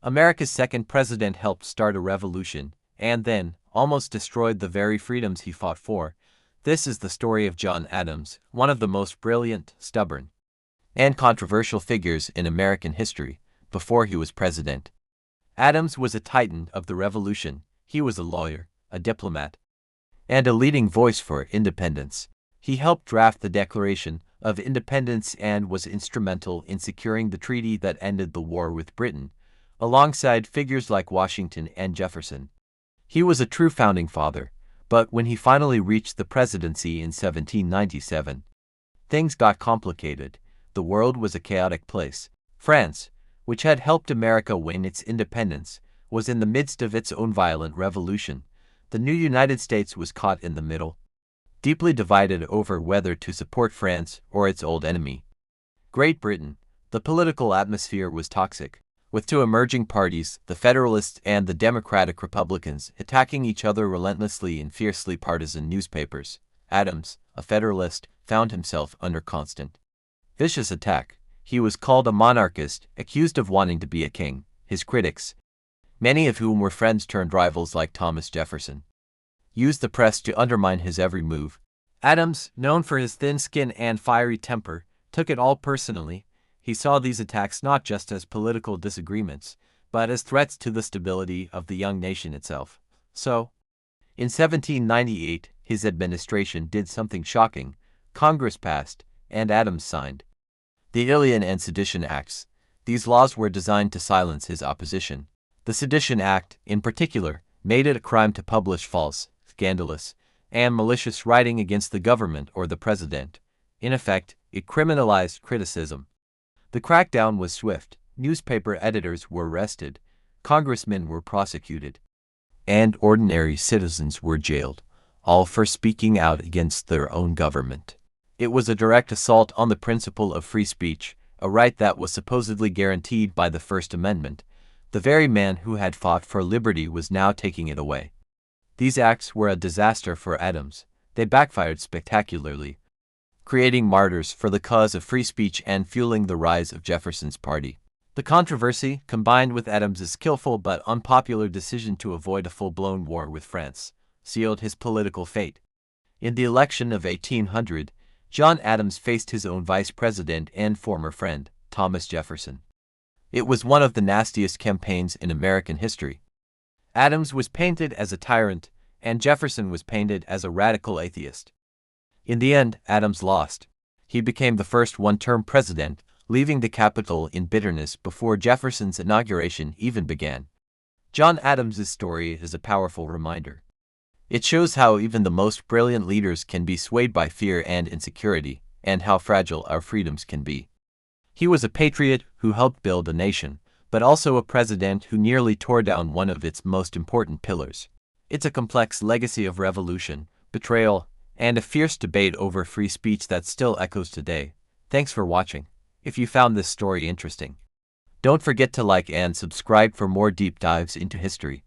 America's second president helped start a revolution, and then almost destroyed the very freedoms he fought for. This is the story of John Adams, one of the most brilliant, stubborn, and controversial figures in American history, before he was president. Adams was a titan of the Revolution. He was a lawyer, a diplomat, and a leading voice for independence. He helped draft the Declaration of Independence and was instrumental in securing the treaty that ended the war with Britain, alongside figures like Washington and Jefferson. He was a true founding father, but when he finally reached the presidency in 1797, things got complicated. The world was a chaotic place. France, which had helped America win its independence, was in the midst of its own violent revolution. The new United States was caught in the middle, deeply divided over whether to support France or its old enemy, Great Britain. The political atmosphere was toxic, with two emerging parties, the Federalists and the Democratic Republicans, attacking each other relentlessly in fiercely partisan newspapers. Adams, a Federalist, found himself under constant, vicious attack. He was called a monarchist, accused of wanting to be a king. His critics, many of whom were friends turned rivals like Thomas Jefferson, used the press to undermine his every move. Adams, known for his thin skin and fiery temper, took it all personally. He saw these attacks not just as political disagreements, but as threats to the stability of the young nation itself. So, in 1798, his administration did something shocking. Congress passed, and Adams signed, the Alien and Sedition Acts. These laws were designed to silence his opposition. The Sedition Act, in particular, made it a crime to publish false, scandalous, and malicious writing against the government or the president. In effect, it criminalized criticism. The crackdown was swift. Newspaper editors were arrested, congressmen were prosecuted, and ordinary citizens were jailed, all for speaking out against their own government. It was a direct assault on the principle of free speech, a right that was supposedly guaranteed by the First Amendment. The very man who had fought for liberty was now taking it away. These acts were a disaster for Adams. They backfired spectacularly, creating martyrs for the cause of free speech and fueling the rise of Jefferson's party. The controversy, combined with Adams's skillful but unpopular decision to avoid a full-blown war with France, sealed his political fate. In the election of 1800, John Adams faced his own vice president and former friend, Thomas Jefferson. It was one of the nastiest campaigns in American history. Adams was painted as a tyrant, and Jefferson was painted as a radical atheist. In the end, Adams lost. He became the first one-term president, leaving the Capitol in bitterness before Jefferson's inauguration even began. John Adams's story is a powerful reminder. It shows how even the most brilliant leaders can be swayed by fear and insecurity, and how fragile our freedoms can be. He was a patriot who helped build a nation, but also a president who nearly tore down one of its most important pillars. It's a complex legacy of revolution, betrayal, and a fierce debate over free speech that still echoes today. Thanks for watching. If you found this story interesting, don't forget to like and subscribe for more deep dives into history.